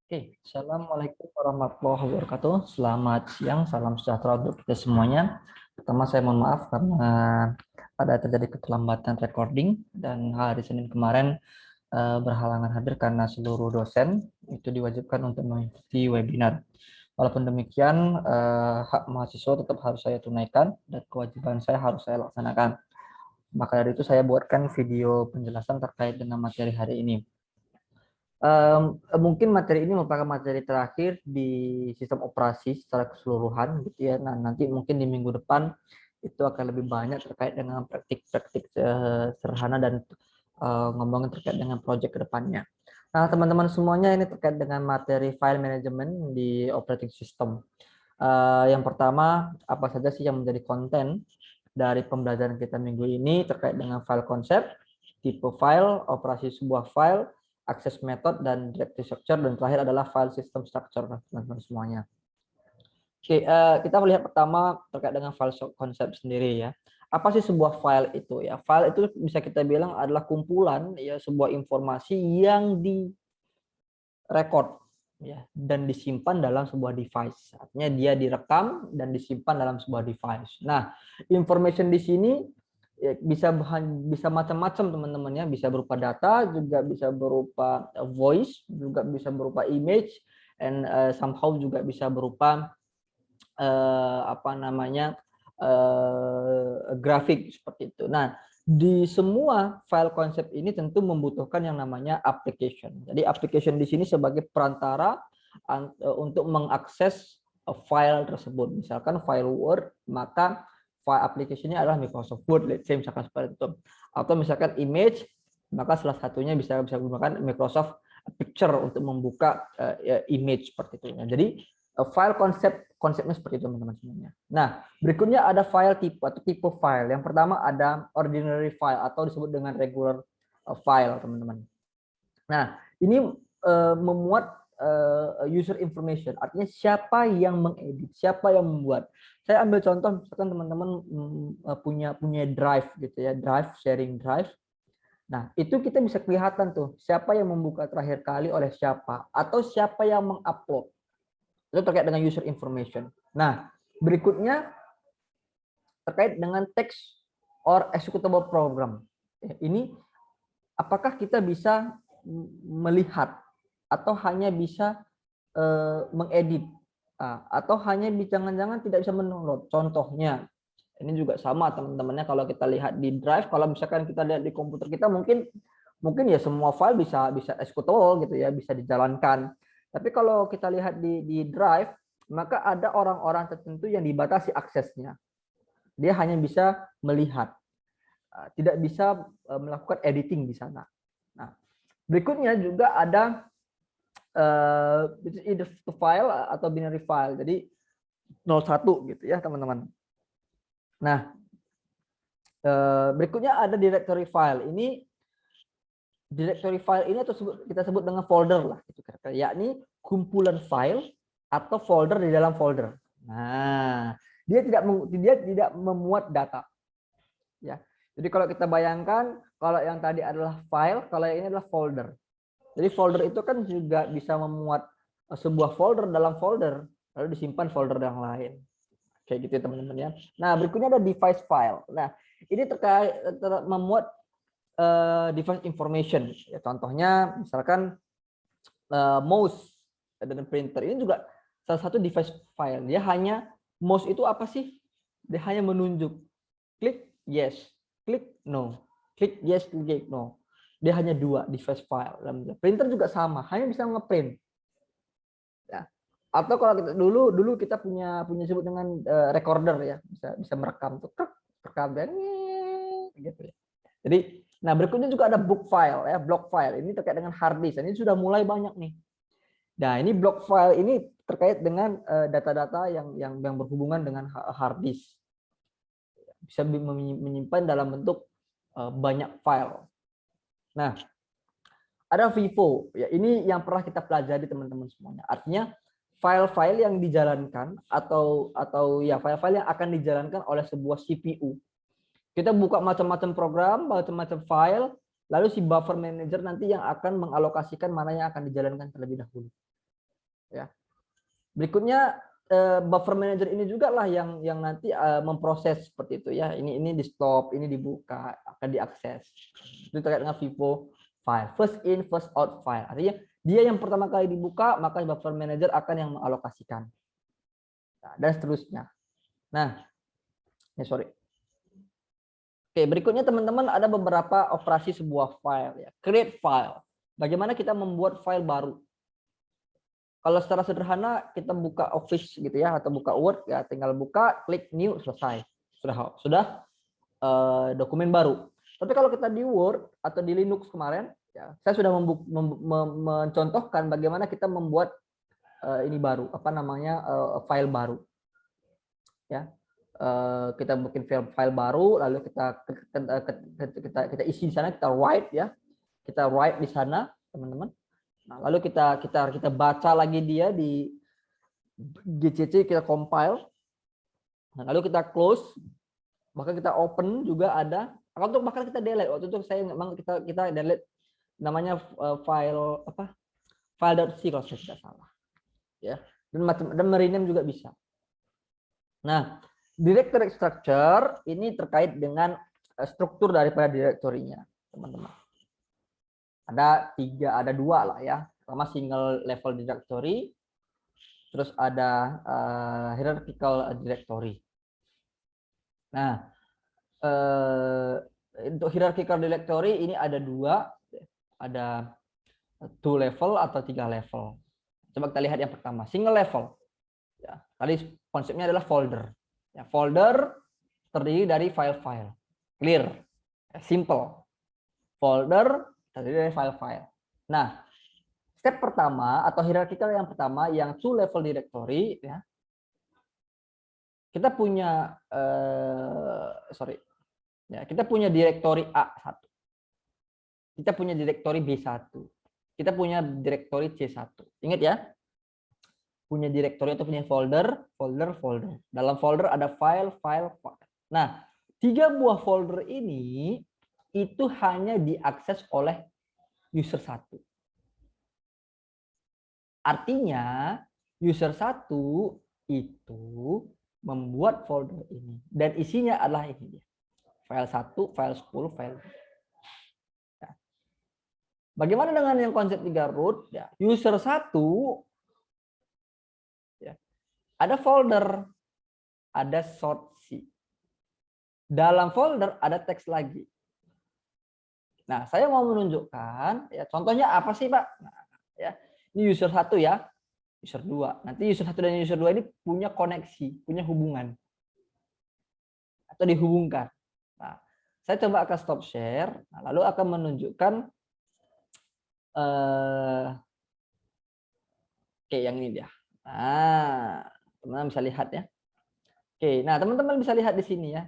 Oke, Assalamualaikum warahmatullahi wabarakatuh. Selamat siang, salam sejahtera untuk kita semuanya. Pertama, saya mohon maaf karena ada terjadi keterlambatan recording dan hari Senin kemarin berhalangan hadir karena seluruh dosen itu diwajibkan untuk mengikuti webinar. Walaupun demikian, hak mahasiswa tetap harus saya tunaikan dan kewajiban saya harus saya laksanakan. Maka dari itu saya buatkan video penjelasan terkait dengan materi hari ini. Mungkin materi ini merupakan materi terakhir di sistem operasi secara keseluruhan gitu ya. Nah, nanti mungkin di minggu depan itu akan lebih banyak terkait dengan praktik-praktik sederhana dan ngomongin terkait dengan proyek ke depannya. Nah, teman-teman semuanya ini terkait dengan materi file management di operating system. Yang pertama, apa saja sih yang menjadi konten dari pembelajaran kita minggu ini terkait dengan file konsep, tipe file, operasi sebuah file, access method dan directory structure, dan terakhir adalah file system structure, teman-teman semuanya. Oke, kita melihat pertama terkait dengan file konsep sendiri ya. Apa sih sebuah file itu ya? File itu bisa kita bilang adalah kumpulan ya sebuah informasi yang direkod ya dan disimpan dalam sebuah device. Artinya dia direkam dan disimpan dalam sebuah device. Nah, information di sini ya, bisa macam-macam teman-teman ya, bisa berupa data, juga bisa berupa voice, juga bisa berupa image, and somehow juga bisa berupa apa namanya grafik seperti itu. Nah, di semua file konsep ini tentu membutuhkan yang namanya application. Jadi application di sini sebagai perantara untuk mengakses file tersebut. Misalkan file Word, maka file application-nya adalah Microsoft Word, let's say misalkan seperti itu. Atau misalkan image, maka salah satunya bisa menggunakan Microsoft Picture untuk membuka image seperti itu. Nah, jadi file konsepnya seperti itu teman-teman semuanya. Nah, berikutnya ada file tipe atau tipe file. Yang pertama ada ordinary file atau disebut dengan regular file, teman-teman. Nah, ini memuat user information, artinya siapa yang mengedit, siapa yang membuat. Saya ambil contoh, misalkan teman-teman punya drive gitu ya, drive, sharing drive. Nah, itu kita bisa kelihatan tuh siapa yang membuka terakhir kali oleh siapa, atau siapa yang mengupload. Itu terkait dengan user information. Nah, berikutnya terkait dengan text or executable program. Ini apakah kita bisa melihat atau hanya bisa mengedit atau hanya jangan-jangan tidak bisa mendownload. Contohnya, ini juga sama teman-temannya kalau kita lihat di drive, kalau misalkan kita lihat di komputer kita mungkin ya semua file bisa executable gitu ya, bisa dijalankan. Tapi kalau kita lihat di drive, maka ada orang-orang tertentu yang dibatasi aksesnya. Dia hanya bisa melihat, tidak bisa melakukan editing di sana. Nah, berikutnya juga ada either file atau binary file. Jadi 01 gitu ya, teman-teman. Nah, berikutnya ada directory file. Ini directory file ini atau kita sebut dengan folder lah, gitu, yakni kumpulan file atau folder di dalam folder. Nah, dia tidak memuat data, ya. Jadi kalau kita bayangkan, kalau yang tadi adalah file, kalau yang ini adalah folder. Jadi folder itu kan juga bisa memuat sebuah folder dalam folder, lalu disimpan folder yang lain. Kayak gitu ya teman-teman ya. Nah, berikutnya ada device file. Nah, ini terkait memuat device information. Ya, contohnya misalkan mouse dan printer ini juga salah satu device file. Dia hanya mouse itu apa sih? Dia hanya menunjuk klik yes, klik no, klik yes, klik no. Dia hanya dua device file. Printer juga sama, hanya bisa ngeprint. Ya. Atau kalau kita dulu kita punya sebut dengan recorder ya, bisa merekam tuh, rekam dan gitu ya. Jadi, nah berikutnya juga ada book file ya, block file. Ini terkait dengan hard disk. Ini sudah mulai banyak nih. Nah, ini block file ini terkait dengan data-data yang berhubungan dengan hard disk. Bisa menyimpan dalam bentuk banyak file. Nah, ada Vivo. Ya, ini yang pernah kita pelajari teman-teman semuanya. Artinya file-file yang dijalankan atau ya file-file yang akan dijalankan oleh sebuah CPU. Kita buka macam-macam program, macam-macam file, lalu si buffer manager nanti yang akan mengalokasikan mana yang akan dijalankan terlebih dahulu. Ya. Berikutnya buffer manager ini juga lah yang nanti memproses seperti itu ya. Ini di stop, ini dibuka, akan diakses. Itu terkait dengan FIFO file, first in first out file. Artinya dia yang pertama kali dibuka, maka buffer manager akan yang mengalokasikan. Nah, dan seterusnya. Nah, sorry. Oke, berikutnya teman-teman ada beberapa operasi sebuah file ya. Create file. Bagaimana kita membuat file baru? Kalau secara sederhana kita buka Office gitu ya atau buka Word ya, tinggal buka, klik new, selesai. Sudah dokumen baru. Tapi kalau kita di Word atau di Linux kemarin ya, saya sudah mencontohkan bagaimana kita membuat ini baru, apa namanya, file baru. Ya. Kita bikin file baru, lalu kita isi di sana, kita write ya, kita write di sana teman-teman. Nah, lalu kita baca lagi dia di GCC, kita compile, nah, lalu kita close, bahkan kita open juga ada, atau bahkan kita delete. Waktu itu saya memang kita delete namanya file apa, file.c kalau saya tidak salah ya, dan merename juga bisa. Nah, directory structure ini terkait dengan struktur daripada direktorinya, teman-teman. Ada dua lah ya. Pertama single level directory, terus ada hierarchical directory. Nah, untuk hierarchical directory ini ada dua, ada 2 level atau 3 level. Coba kita lihat yang pertama, single level. Ya, tadi konsepnya adalah folder. Ya, folder terdiri dari file-file. Clear, simple. Folder terdiri dari file-file. Nah, step pertama atau hierarchical yang pertama, yang 2 level directory, ya, kita punya kita punya direktori A1, kita punya direktori B1, kita punya direktori C1. Ingat ya, punya direktori atau punya folder. Dalam folder ada file. Nah, 3 buah folder ini itu hanya diakses oleh user 1. Artinya user 1 itu membuat folder ini dan isinya adalah ini dia. File 1, file 10, file 2. Ya. Bagaimana dengan yang konsep 3 root? Ya, user 1 ya, ada folder, ada sort C. Dalam folder ada teks lagi. Nah, saya mau menunjukkan ya, contohnya apa sih, Pak? Nah, ya, ini user 1 ya, user 2. Nanti user 1 dan user 2 ini punya koneksi, punya hubungan atau dihubungkan. Nah, saya coba akan stop share, nah, lalu akan menunjukkan oke, yang ini dia. Nah, teman-teman bisa lihat ya. Oke, nah teman-teman bisa lihat di sini ya.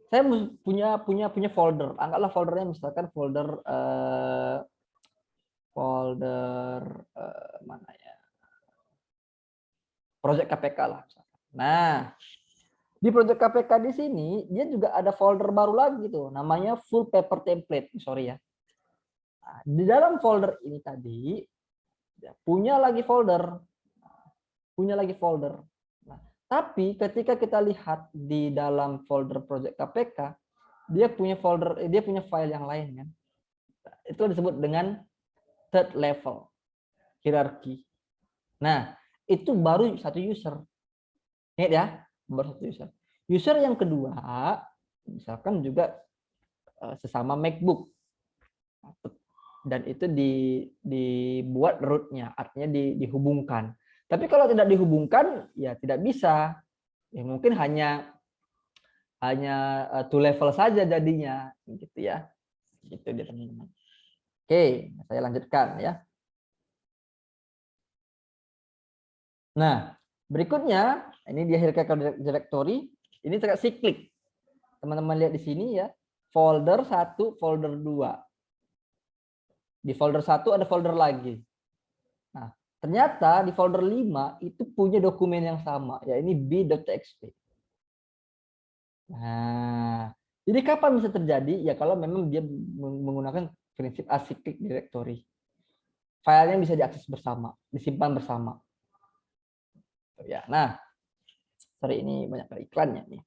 Saya punya folder. Anggaplah foldernya misalkan folder mana ya? Project KPK lah. Nah, di project KPK di sini dia juga ada folder baru lagi tuh, namanya full paper template. Sorry ya. Nah, di dalam folder ini tadi punya lagi folder. Nah, tapi ketika kita lihat di dalam folder project KPK, dia punya file yang lain kan. Itu disebut dengan third level hierarchy. Nah, itu baru satu user. Ingat ya, baru satu user. User yang kedua, misalkan juga sesama MacBook. Dan itu dibuat rootnya, artinya dihubungkan. Tapi kalau tidak dihubungkan, ya tidak bisa. Ya mungkin hanya 2 level saja jadinya, gitu ya. Gitu dia teman-teman. Oke, saya lanjutkan ya. Nah, berikutnya ini dia hierarchical directory. Ini terkait cyclic. Teman-teman lihat di sini ya, folder 1, folder 2. Di folder 1 ada folder lagi. Nah, ternyata di folder 5 itu punya dokumen yang sama, ya ini b.txt. Nah, jadi kapan bisa terjadi? Ya kalau memang dia menggunakan prinsip acyclic directory. Filenya bisa diakses bersama, disimpan bersama. Ya, nah, sorry ini banyak kali iklannya nih.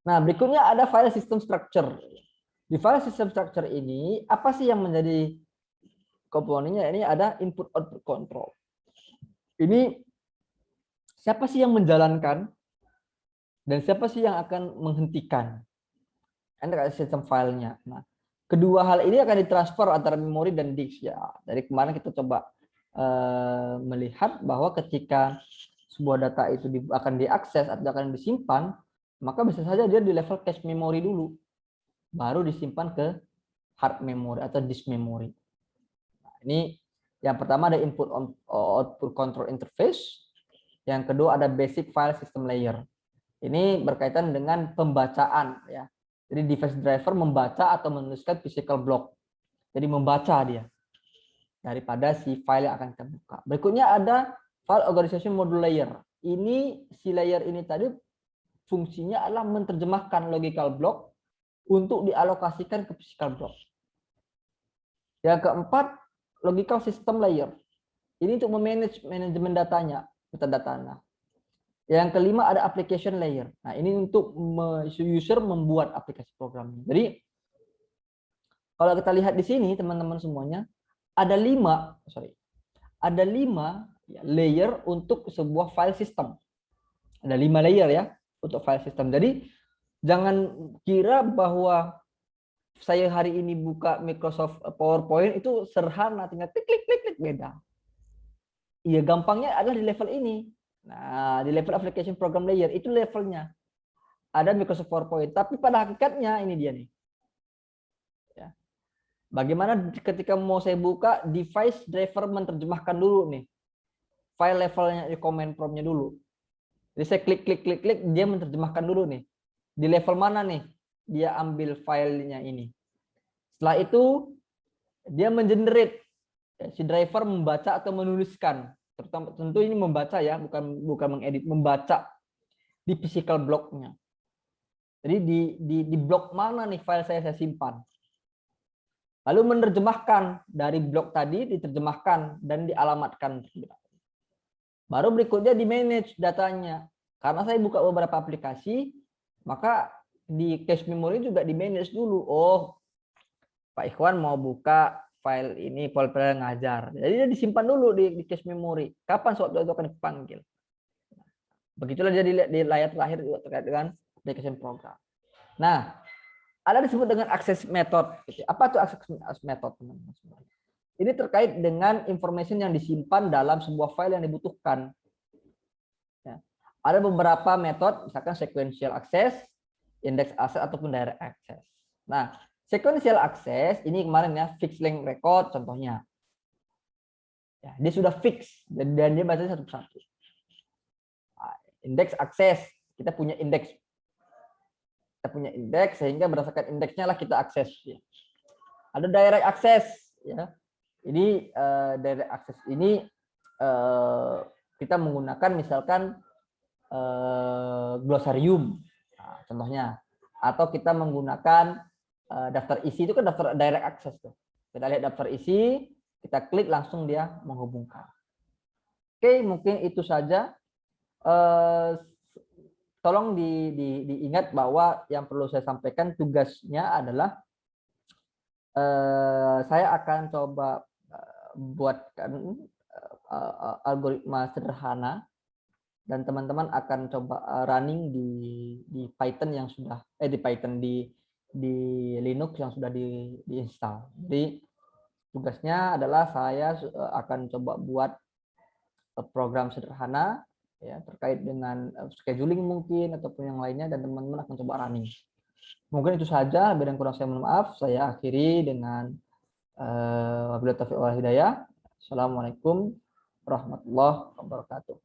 Nah, berikutnya ada file system structure. Di file system structure ini, apa sih yang menjadi komponennya? Ini ada input output control. Ini siapa sih yang menjalankan dan siapa sih yang akan menghentikan? Ada sistem filenya. Nah, kedua hal ini akan ditransfer antara memori dan disk ya. Dari kemarin kita coba melihat bahwa ketika sebuah data itu akan diakses atau akan disimpan, maka bisa saja dia di level cache memory dulu, baru disimpan ke hard memory atau disk memory. Nah, ini yang pertama ada input output control interface, yang kedua ada basic file system layer. Ini berkaitan dengan pembacaan ya. Jadi device driver membaca atau menuliskan physical block. Jadi membaca dia daripada si file yang akan kita buka. Berikutnya ada file organization module layer. Ini si layer ini tadi fungsinya adalah menerjemahkan logical block untuk dialokasikan ke physical block. Yang keempat, logical system layer. Ini untuk memanage manajemen datanya, metadata. Yang kelima ada application layer. Nah, ini untuk user membuat aplikasi programnya. Jadi kalau kita lihat di sini teman-teman semuanya ada 5 layer untuk sebuah file system. Ada 5 layer ya untuk file system. Jadi jangan kira bahwa saya hari ini buka Microsoft PowerPoint itu sederhana, tinggal klik klik klik klik, beda. Iya, gampangnya adalah di level ini. Nah, di level application program layer itu levelnya. Ada Microsoft PowerPoint, tapi pada hakikatnya ini dia nih. Ya. Bagaimana ketika mau saya buka, device driver menerjemahkan dulu nih. File levelnya, command prompt-nya dulu. Jadi saya klik klik klik klik, dia menerjemahkan dulu nih. Di level mana nih? Dia ambil filenya ini. Setelah itu dia mengenerate, si driver membaca atau menuliskan. Terutama tentu ini membaca ya, bukan mengedit, membaca di physical block-nya. Jadi di blok mana nih file saya simpan. Lalu menerjemahkan dari blok tadi, diterjemahkan dan dialamatkan. Baru berikutnya di manage datanya. Karena saya buka beberapa aplikasi, maka di cache memory juga di manage dulu. Oh, Pak Ikhwan mau buka file ini, file ngajar. Jadi dia disimpan dulu di cache memory. Kapan suatu itu akan dipanggil. Begitulah dia di layar terakhir terkait dengan application program. Nah, ada disebut dengan access method. Apa itu access method, teman-teman? Ini terkait dengan information yang disimpan dalam sebuah file yang dibutuhkan. Ya. Ada beberapa metode, misalkan sequential access, index access, ataupun direct access. Nah, sequential access ini kemarin ya, fixed length record contohnya. Ya, dia sudah fix dan dia baca satu-satu. Nah, index access, kita punya indeks. Kita punya indeks sehingga berdasarkan indeksnya lah kita akses. Ya. Ada direct access, ya. Ini direct access ini kita menggunakan misalkan glosarium, nah, contohnya, atau kita menggunakan daftar isi, itu kan daftar direct access tuh. Kita lihat daftar isi, kita klik langsung dia menghubungkan. Oke, mungkin itu saja. Tolong diingat bahwa yang perlu saya sampaikan tugasnya adalah saya akan coba buatkan algoritma sederhana dan teman-teman akan coba running di Python yang sudah di Python di Linux yang sudah diinstal. Jadi tugasnya adalah saya akan coba buat program sederhana ya terkait dengan scheduling mungkin ataupun yang lainnya dan teman-teman akan coba running. Mungkin itu saja, lebih dan kurang saya mohon maaf. Saya akhiri dengan wabillahi taufiq wal hidayah. Assalamualaikum warahmatullahi wabarakatuh.